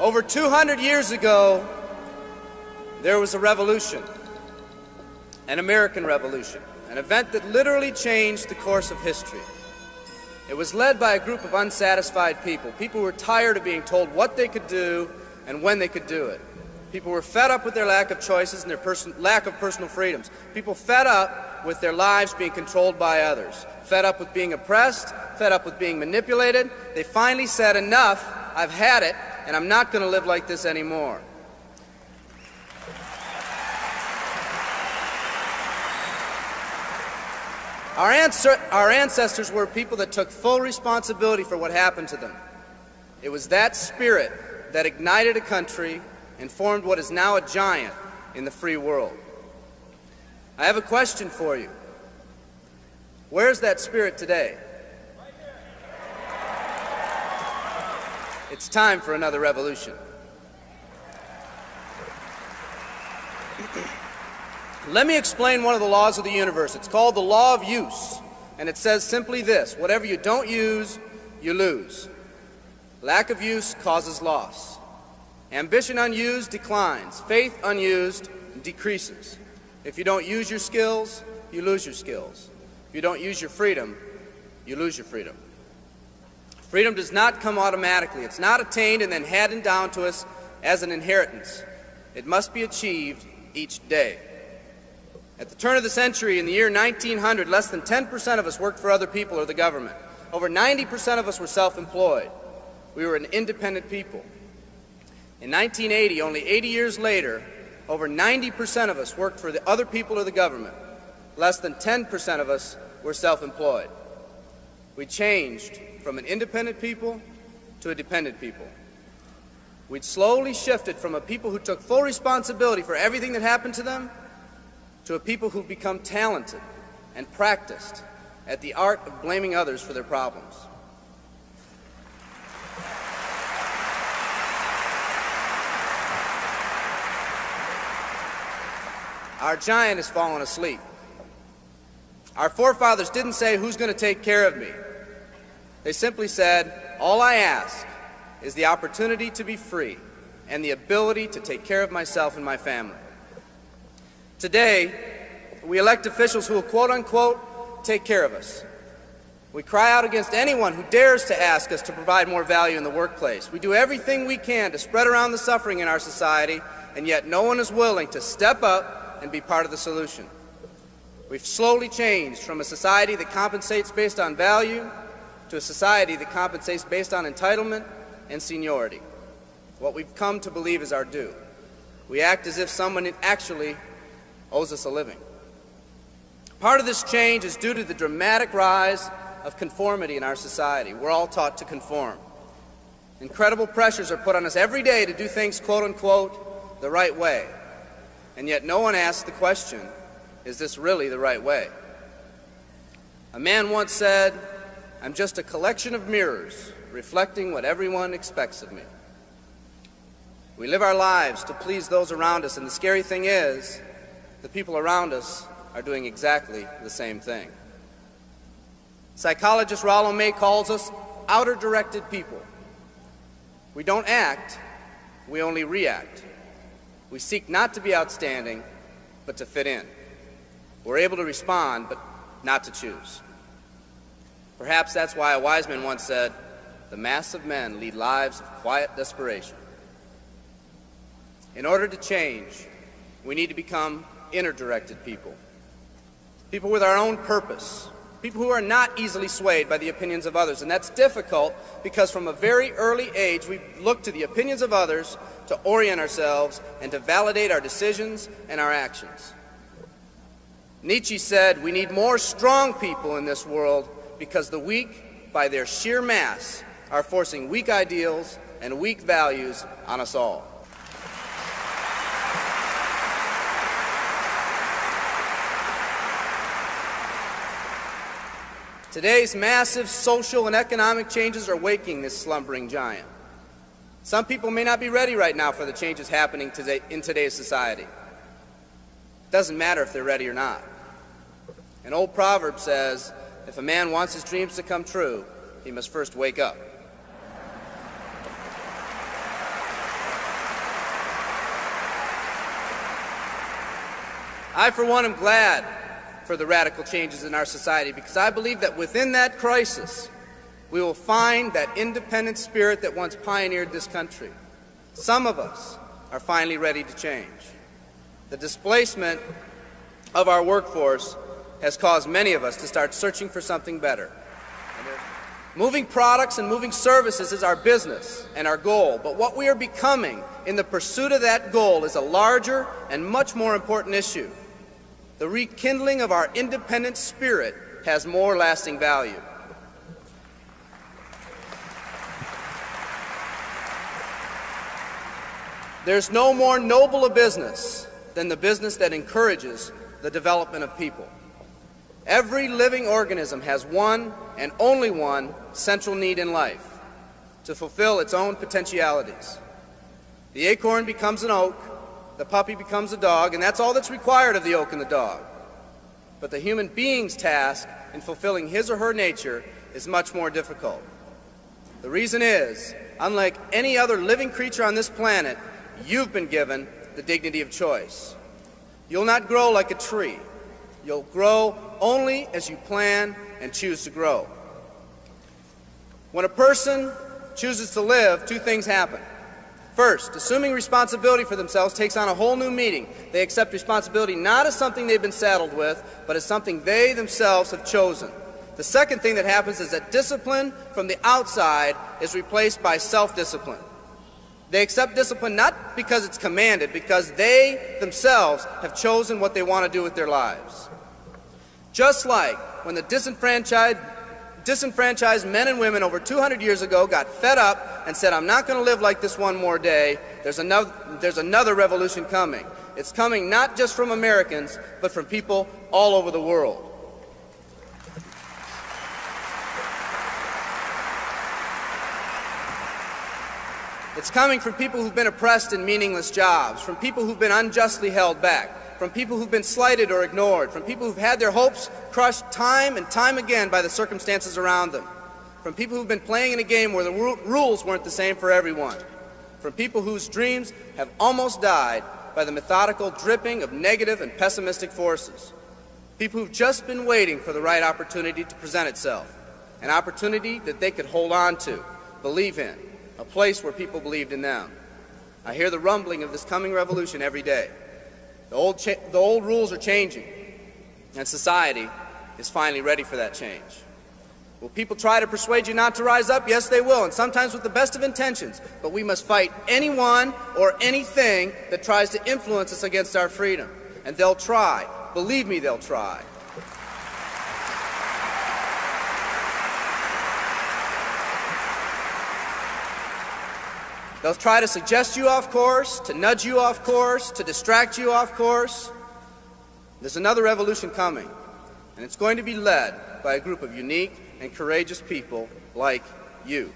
Over 200 years ago, there was a revolution, an American Revolution, an event that literally changed the course of history. It was led by a group of unsatisfied people. People who were tired of being told what they could do and when they could do it. People were fed up with their lack of choices and their lack of personal freedoms. People fed up with their lives being controlled by others. Fed up with being oppressed, fed up with being manipulated. They finally said, enough, I've had it, and I'm not going to live like this anymore. Our ancestors were people that took full responsibility for what happened to them. It was that spirit that ignited a country and formed what is now a giant in the free world. I have a question for you. Where's that spirit today? It's time for another revolution. Let me explain one of the laws of the universe. It's called the law of use, and it says simply this: whatever you don't use, you lose. Lack of use causes loss. Ambition unused declines. Faith unused decreases. If you don't use your skills, you lose your skills. If you don't use your freedom, you lose your freedom. Freedom does not come automatically. It's not attained and then handed down to us as an inheritance. It must be achieved each day. At the turn of the century, in the year 1900, less than 10% of us worked for other people or the government. Over 90% of us were self-employed. We were an independent people. In 1980, only 80 years later, over 90% of us worked for the other people or the government. Less than 10% of us were self-employed. We changed from an independent people to a dependent people. We'd slowly shifted from a people who took full responsibility for everything that happened to them to a people who've become talented and practiced at the art of blaming others for their problems. Our giant has fallen asleep. Our forefathers didn't say, who's going to take care of me? They simply said, all I ask is the opportunity to be free and the ability to take care of myself and my family. Today, we elect officials who will, quote unquote, take care of us. We cry out against anyone who dares to ask us to provide more value in the workplace. We do everything we can to spread around the suffering in our society, and yet no one is willing to step up and be part of the solution. We've slowly changed from a society that compensates based on value to a society that compensates based on entitlement and seniority. What we've come to believe is our due. We act as if someone actually owes us a living. Part of this change is due to the dramatic rise of conformity in our society. We're all taught to conform. Incredible pressures are put on us every day to do things, quote unquote, the right way. And yet no one asks the question, is this really the right way? A man once said, I'm just a collection of mirrors reflecting what everyone expects of me. We live our lives to please those around us, and the scary thing is, the people around us are doing exactly the same thing. Psychologist Rollo May calls us outer-directed people. We don't act, we only react. We seek not to be outstanding, but to fit in. We're able to respond, but not to choose. Perhaps that's why a wise man once said, the mass of men lead lives of quiet desperation. In order to change, we need to become inner-directed people. People with our own purpose. People who are not easily swayed by the opinions of others. And that's difficult because from a very early age we look to the opinions of others to orient ourselves and to validate our decisions and our actions. Nietzsche said we need more strong people in this world because the weak, by their sheer mass, are forcing weak ideals and weak values on us all. Today's massive social and economic changes are waking this slumbering giant. Some people may not be ready right now for the changes happening today in today's society. It doesn't matter if they're ready or not. An old proverb says, if a man wants his dreams to come true, he must first wake up. I, for one, am glad for the radical changes in our society because I believe that within that crisis, we will find that independent spirit that once pioneered this country. Some of us are finally ready to change. The displacement of our workforce has caused many of us to start searching for something better. Moving products and moving services is our business and our goal, but what we are becoming in the pursuit of that goal is a larger and much more important issue. The rekindling of our independent spirit has more lasting value. There's no more noble a business than the business that encourages the development of people. Every living organism has one and only one central need in life: to fulfill its own potentialities. The acorn becomes an oak, the puppy becomes a dog, and that's all that's required of the oak and the dog. But the human being's task in fulfilling his or her nature is much more difficult. The reason is, unlike any other living creature on this planet, you've been given the dignity of choice. You'll not grow like a tree. You'll grow only as you plan and choose to grow. When a person chooses to live, two things happen. First, assuming responsibility for themselves takes on a whole new meaning. They accept responsibility not as something they've been saddled with, but as something they themselves have chosen. The second thing that happens is that discipline from the outside is replaced by self-discipline. They accept discipline not because it's commanded, because they themselves have chosen what they want to do with their lives. Just like when the disenfranchised men and women over 200 years ago got fed up and said, "I'm not going to live like this one more day," there's another revolution coming. It's coming not just from Americans, but from people all over the world. It's coming from people who've been oppressed in meaningless jobs, from people who've been unjustly held back, from people who've been slighted or ignored, from people who've had their hopes crushed time and time again by the circumstances around them, from people who've been playing in a game where the rules weren't the same for everyone, from people whose dreams have almost died by the methodical dripping of negative and pessimistic forces, people who've just been waiting for the right opportunity to present itself, an opportunity that they could hold on to, believe in, a place where people believed in them. I hear the rumbling of this coming revolution every day. The old rules are changing, and society is finally ready for that change. Will people try to persuade you not to rise up? Yes, they will, and sometimes with the best of intentions. But we must fight anyone or anything that tries to influence us against our freedom. And they'll try. Believe me, they'll try. They'll try to suggest you off course, to nudge you off course, to distract you off course. There's another revolution coming, and it's going to be led by a group of unique and courageous people like you.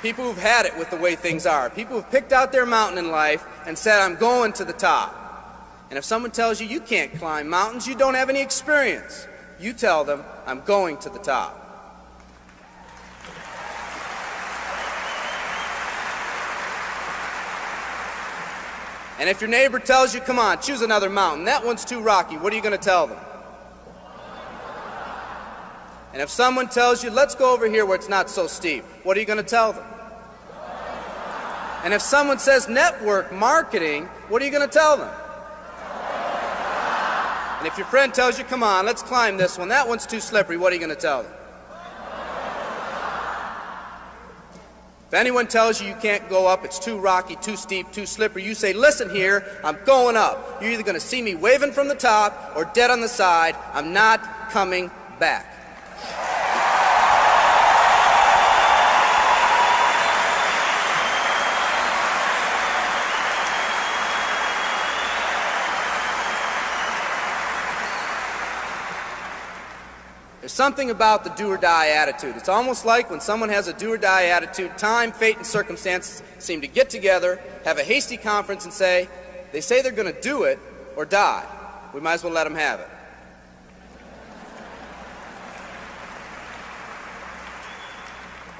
People who've had it with the way things are. People who've picked out their mountain in life and said, "I'm going to the top." And if someone tells you you can't climb mountains, you don't have any experience. You tell them, "I'm going to the top." And if your neighbor tells you, "Come on, choose another mountain, that one's too rocky," what are you going to tell them? And if someone tells you, "Let's go over here where it's not so steep," what are you going to tell them? And if someone says network marketing, what are you going to tell them? And if your friend tells you, "Come on, let's climb this one, that one's too slippery," what are you going to tell them? If anyone tells you you can't go up, it's too rocky, too steep, too slippery, you say, "Listen here, I'm going up. You're either going to see me waving from the top or dead on the side. I'm not coming back." There's something about the do-or-die attitude. It's almost like when someone has a do-or-die attitude, time, fate, and circumstances seem to get together, have a hasty conference, and say, they say they're going to do it or die. We might as well let them have it.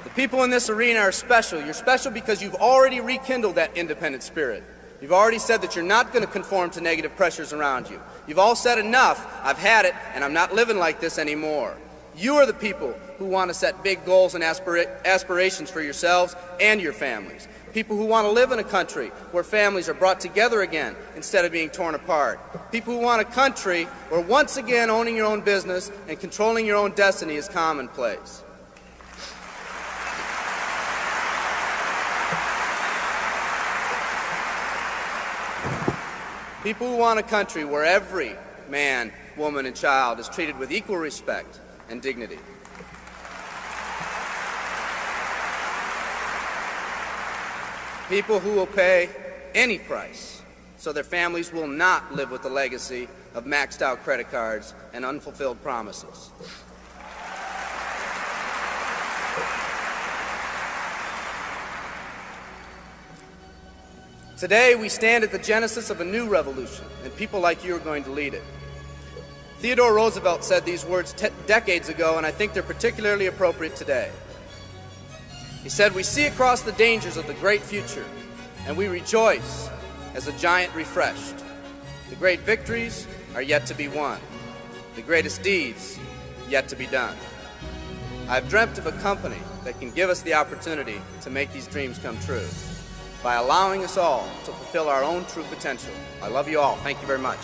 The People in this arena are special. You're special because you've already rekindled that independent spirit. You've already said that you're not going to conform to negative pressures around you. You've all said enough, I've had it, and I'm not living like this anymore. You are the people who want to set big goals and aspirations for yourselves and your families. People who want to live in a country where families are brought together again instead of being torn apart. People who want a country where once again owning your own business and controlling your own destiny is commonplace. People who want a country where every man, woman, and child is treated with equal respect and dignity. People who will pay any price so their families will not live with the legacy of maxed out credit cards and unfulfilled promises. Today, we stand at the genesis of a new revolution, and people like you are going to lead it. Theodore Roosevelt said these words decades ago, and I think they're particularly appropriate today. He said, "We see across the dangers of the great future, and we rejoice as a giant refreshed. The great victories are yet to be won, the greatest deeds yet to be done. I've dreamt of a company that can give us the opportunity to make these dreams come true by allowing us all to fulfill our own true potential. I love you all. Thank you very much."